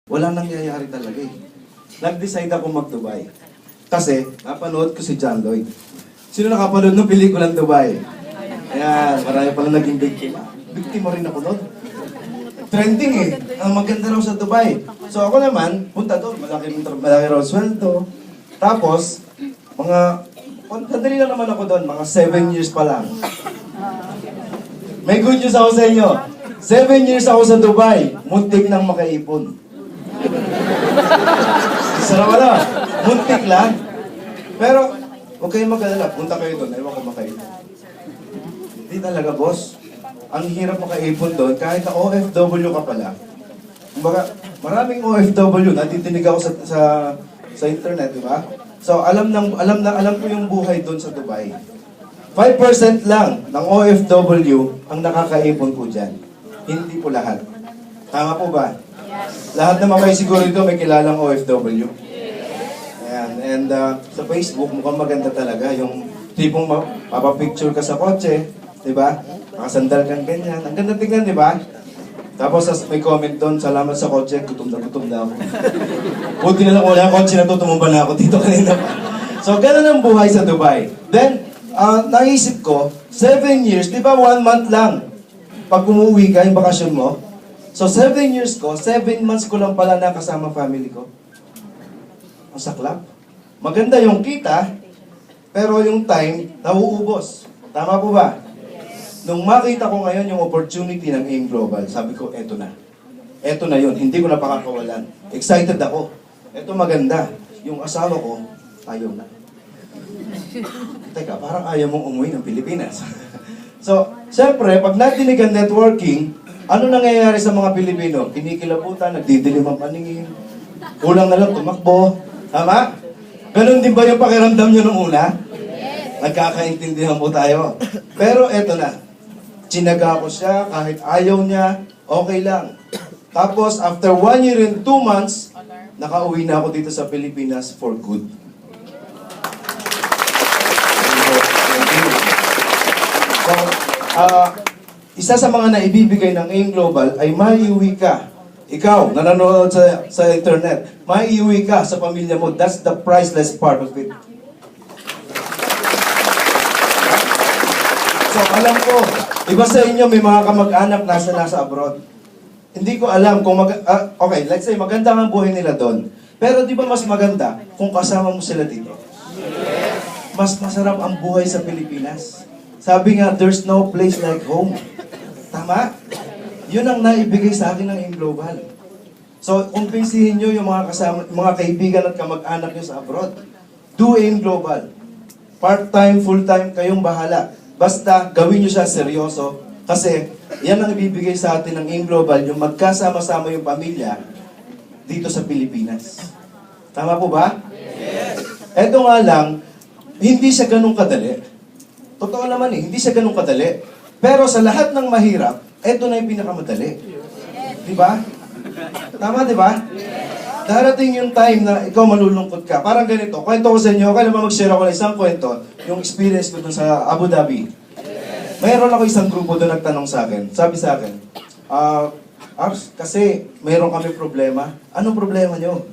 Wala nangyayari talaga eh. Nag-decide ako mag-Dubai. Kasi, napanood ko si John Lloyd. Sino nakapanood ng pelikulang Dubai? Ayan, marami pala naging biktima. Biktima rin ako noon. Trending eh. Ang maganda raw sa Dubai. So ako naman, punta doon. Malaki raw sweldo. Tapos, madali lang naman ako doon. Mga 7 years pa lang. May good news ako sa inyo. 7 years ako sa Dubai. Muntik nang makaipon. Sarap na. Muntik lang. Pero, huwag kayong mag-alala. Punta kayo doon. Ewan ko makaipon. Hindi talaga, boss. Ang hirap makaipon doon. Kahit na OFW ka pala. Kumbaga, maraming OFW. Natitinig ako sa internet, di ba? So, alam ko yung buhay doon sa Dubai. 5% lang ng OFW ang nakakaipon po dyan. Hindi po lahat. Tama po ba? Yes. Lahat naman kayo siguro dito may kilalang OFW. Ayan. And sa Facebook, mukhang maganda talaga. Yung tipong mapapicture ka sa kotse, di ba? Nakasandal kang ganyan. Ang ganda tingnan, di ba? Tapos may comment doon, salamat sa kotse, gutom na ako. Buti na lang wala ang kotse na to, tumumba na ako dito kanina pa. So, ganun ang buhay sa Dubai. Then, naisip ko, 7 years, di ba 1 month lang? Pag umuwi ka, yung bakasyon mo. So, 7 years ko, 7 months ko lang pala nakasama family ko. Ang saklap. Maganda yung kita, pero yung time, nauubos. Tama po ba? Nung makita ko ngayon yung opportunity ng AIM Global, sabi ko, eto na. Eto na yun, hindi ko na pakakawalan. Excited ako. Eto maganda. Yung asawa ko, ayaw na. Teka, parang ayaw mong umuwi ng Pilipinas. So, siyempre, pag natinig ang networking, ano nangyayari sa mga Pilipino? Kinikilabutan, nagdidilim ang paningin, kulang na lang tumakbo. Tama? Ganun din ba yung pakiramdam nyo nung una? Nagkakaintindihan po tayo. Pero eto na. Tsinaga ko siya, kahit ayaw niya, okay lang. Tapos, after 1 year and 2 months, nakauwi na ako dito sa Pilipinas for good. So, isa sa mga naibibigay ng AIM Global ay maiuwi ka. Ikaw, na nanonood sa internet, maiuwi ka sa pamilya mo. That's the priceless part of it. So, alam ko, iba sa inyo may mga kamag-anak nasa abroad. Hindi ko alam kung okay, let's say maganda ang buhay nila doon. Pero di ba mas maganda kung kasama mo sila dito? Mas masarap ang buhay sa Pilipinas. Sabi nga, there's no place like home. Tama? Yun ang naibigay sa akin ng AIM Global. So, kumpinsihin nyo yung mga kaibigan at kamag-anak nyo sa abroad. Do AIM Global. Part-time, full-time, kayong bahala. Basta, gawin nyo siya seryoso. Kasi, yan ang ibibigay sa atin ng AIM Global, yung magkasama-sama yung pamilya dito sa Pilipinas. Tama po ba? Yes! Eto nga lang, hindi siya ganun kadali. Totoo naman hindi siya ganun kadali. Pero sa lahat ng mahirap, eto na yung pinakamadali. Di ba? Tama, di ba? Darating yung time na ikaw malulungkot ka. Parang ganito, kwento ko sa inyo, kaya naman mag-share ako ng isang kwento, yung experience ko dun sa Abu Dhabi. Mayroon ako isang grupo doon nagtanong sa akin. Sabi sa akin, Ars, kasi mayroon kami problema. Anong problema nyo?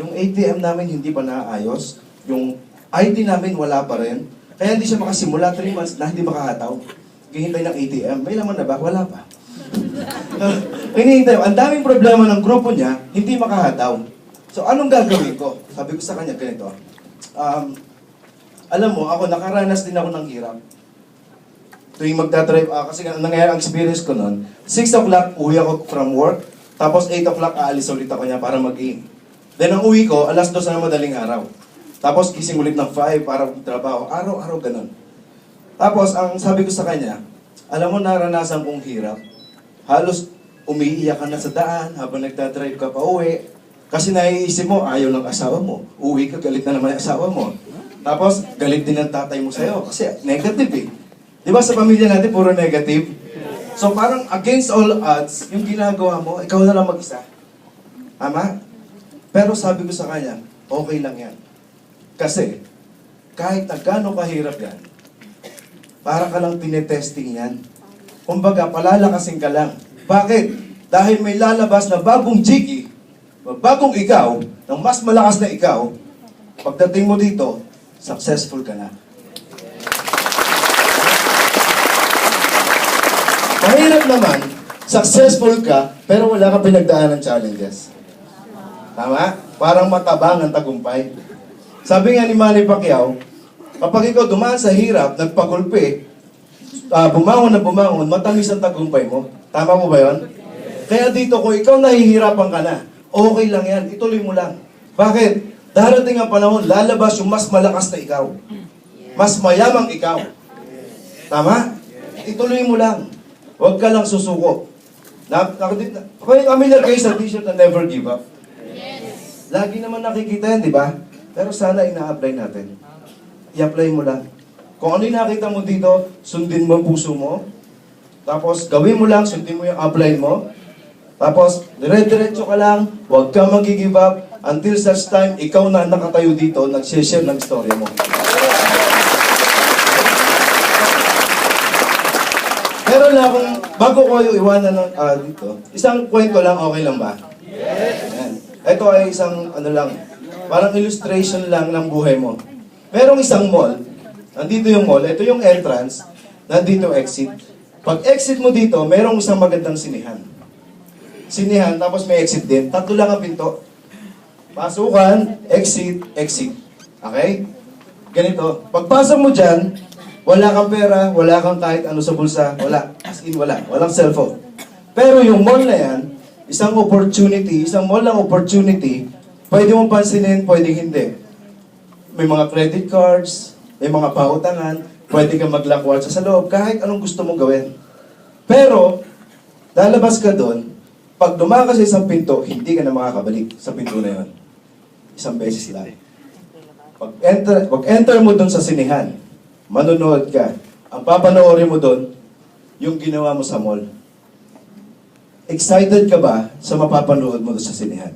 Yung ATM namin hindi pa naayos. Yung ID namin wala pa rin. Kaya hindi siya makasimula 3 months na hindi makahataw. Hihintay ng ATM. May laman na ba? Wala pa. Hinihintay. Ang daming problema ng grupo niya, hindi makahataw. So, anong gagawin ko? Sabi ko sa kanya, ganito. Alam mo, ako, nakaranas din ako ng hirap. Tuwing magdadrive, kasi nangyayari ang experience ko noon, 6 o'clock, uwi ako from work, tapos 8 o'clock, aalis ulit ako niya para mag-aim. Then, ang uwi ko, 2:00 na madaling araw. Tapos, gising ulit ng 5 para magtrabaho. Araw-araw ganun. Tapos, ang sabi ko sa kanya, alam mo, naranasan kong hirap. Halos umiiyak ka na sa daan habang nagdadrive ka pa uwi. Kasi naiisip mo, ayaw ng asawa mo. Uwi ka, galit na naman yung asawa mo. Tapos, galit din ang tatay mo sa'yo. Kasi negative eh. Di ba sa pamilya natin, puro negative? So parang against all odds, yung ginagawa mo, ikaw na lang mag-isa. Tama? Pero sabi ko sa kanya, okay lang yan. Kasi, kahit na gano'ng kahirap yan, para ka lang tinetesting yan. Kumbaga, palalakasin ka lang. Bakit? Dahil may lalabas na bagong jiggy Magbagong ikaw, ng mas malakas na ikaw, pagdating mo dito, successful ka na. Mahirap naman, successful ka, pero wala ka pinagdaan ng challenges. Tama? Parang matabang ang tagumpay. Sabi nga ni Manny Pacquiao, kapag ikaw dumaan sa hirap, nagpagulpi, bumangon na bumangon, matamis ang tagumpay mo. Tama mo ba yun? Kaya dito, kung ikaw nahihirapan ka na, okay lang yan, ituloy mo lang. Bakit? Darating ang panahon, lalabas yung mas malakas na ikaw. Mas mayamang ikaw. Tama? Ituloy mo lang. Huwag ka lang susuko. Familiar kayo sa t-shirt na never give up? Yes. Lagi naman nakikita yan, di ba? Pero sana ina-apply natin. I-apply mo lang. Kung ano yung nakita mo dito, sundin mo ang puso mo. Tapos gawin mo lang, sundin mo yung apply mo. Tapos dire-diretso ka lang, huwag ka mag-give up until such time, ikaw na nakatayo dito, nag-share ng story mo. Meron lang akong, bago ko yung iwanan ng, dito, isang kwento lang, okay lang ba? Yes! Ayan. Ito ay isang, parang illustration lang ng buhay mo. Merong isang mall, nandito yung mall, ito yung entrance, nandito yung exit. Pag exit mo dito, merong isang magandang sinihan. Sinihan, tapos may exit din. Tatlo lang ang pinto. Pasukan, exit, exit. Okay? Ganito. Pagpasok mo dyan, wala kang pera, wala kang kahit ano sa bulsa, wala. As in, wala. Walang cellphone. Pero yung mall na yan, isang opportunity, isang mall ng opportunity, pwede mong pansinin, pwede hindi. May mga credit cards, may mga pautangan, pwede kang maglakwat sa loob, kahit anong gusto mong gawin. Pero, lalabas ka doon, pag dumaan ka sa isang pinto, hindi ka na makakabalik sa pinto na yun. Isang beses lang. Pag enter mo doon sa sinihan, manonood ka. Ang papanoorin mo doon, yung ginawa mo sa mall. Excited ka ba sa mapapanood mo doon sa sinihan?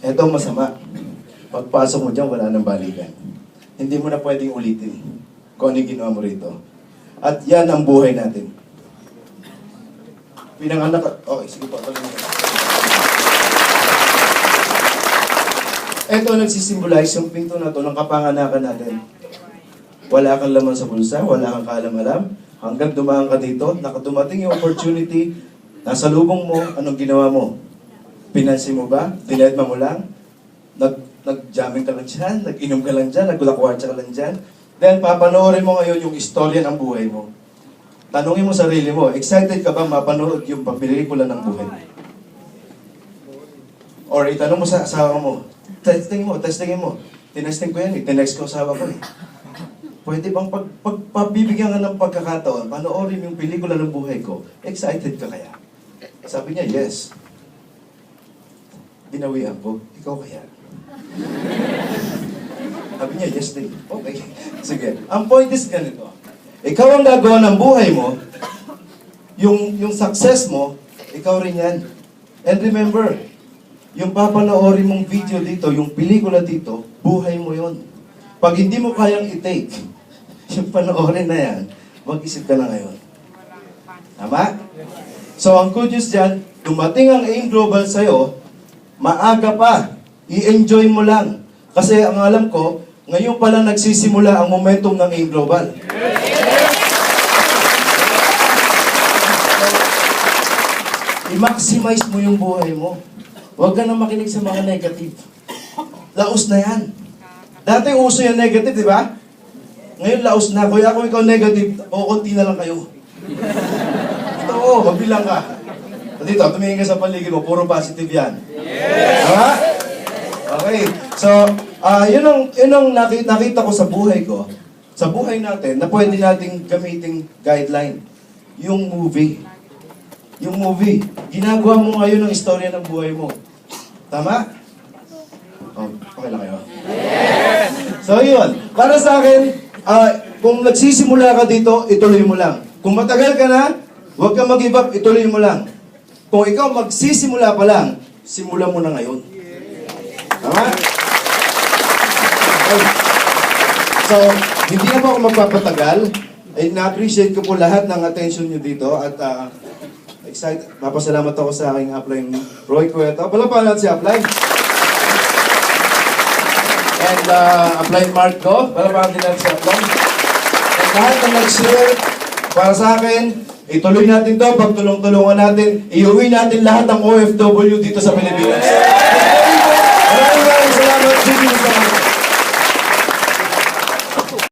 Eto ang masama. Pagpasok mo dyan, wala nang balikan. Hindi mo na pwedeng ulitin kung ano yung ginawa mo rito. At yan ang buhay natin. Pinanganak. Okay, sige po. Ito nagsisimbolize yung pinto na to ng kapanganakan natin. Wala kang laman sa bulsa, wala kang kaalam-alam. Hanggang dumaan ka dito, nakadumating yung opportunity, nasa lubong mo, anong ginawa mo? Pinansin mo ba? Dinedma mo lang? Nag-jamming ka lang dyan? Nag-inom ka lang dyan? Nagulakwartsa ka lang dyan? Then, papanoorin mo ngayon yung istorya ng buhay mo. Tanungin mo sarili mo, excited ka ba mapanood yung pelikula ng buhay? Or itanong mo sa asawa mo, testingin mo. Tinesting ko yan, tinext ko asawa ko eh. Pwede bang pagpabibigyan ka ng pagkakataon, panoorin yung pelikula ng buhay ko, excited ka kaya? Sabi niya, yes. Binawian ko, ikaw kaya? Sabi niya, yes din. Okay, sige. Ang point is ganito. Ikaw ang gagawa ng buhay mo, yung success mo, ikaw rin yan. And remember, yung papanoorin mong video dito, yung pelikula dito, buhay mo yon. Pag hindi mo kayang i-take, yung panoorin na yan, mag-isip ka na ngayon. Tama? So, ang good news dyan, dumating ang AIM Global sa'yo, maaga pa, i-enjoy mo lang. Kasi ang alam ko, ngayon pala nagsisimula ang momentum ng AIM Global. I-maximize mo yung buhay mo. Huwag ka na makinig sa mga negative. Laos na yan. Dati uso yung negative, di ba? Ngayon laos na. Kaya kung ikaw negative, konti na lang kayo. Oo, magbilang ka. Dito, tumingin ka sa paligid mo, puro positive yan. Yes! Tama? Okay. So, yun ang nakita ko sa buhay ko, sa buhay natin, na pwede nating gamiting guideline. Yung movie. Yung movie. Ginagawa mo ngayon ang istorya ng buhay mo. Tama? Oh, okay lang kayo? Yes! So, yun. Para sa akin, kung nagsisimula ka dito, ituloy mo lang. Kung matagal ka na, huwag kang mag-give up, ituloy mo lang. Kung ikaw magsisimula pa lang, simulan mo na ngayon. Tama? Okay. So, hindi na po ako magpapatagal. Na-appreciate ko po lahat ng attention nyo dito at excited. Papasalamat ako sa aking upline, Roy Cueto. Palapanan natin si upline. And upline Marco. Palapanan din natin si upline. And lahat na nag-share para sa akin, ituloy natin to, pagtulong-tulungan natin, iuwi natin lahat ng OFW dito sa Pilipinas.